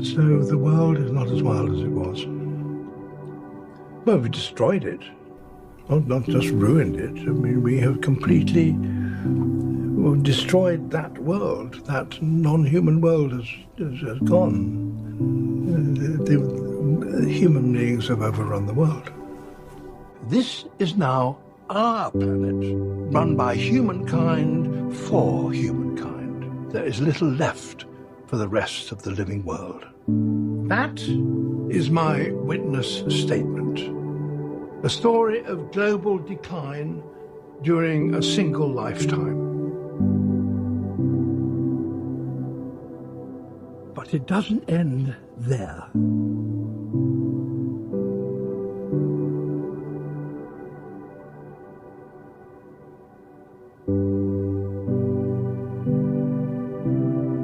So the world is not as wild as it was. Well, we destroyed it. Well, not just ruined it. I mean, we have completely destroyed that world. That non-human world has gone. The human beings have overrun the world. This is now our planet, run by humankind for humankind. There is little left for the rest of the living world. That is my witness statement. A story of global decline during a single lifetime. But it doesn't end there.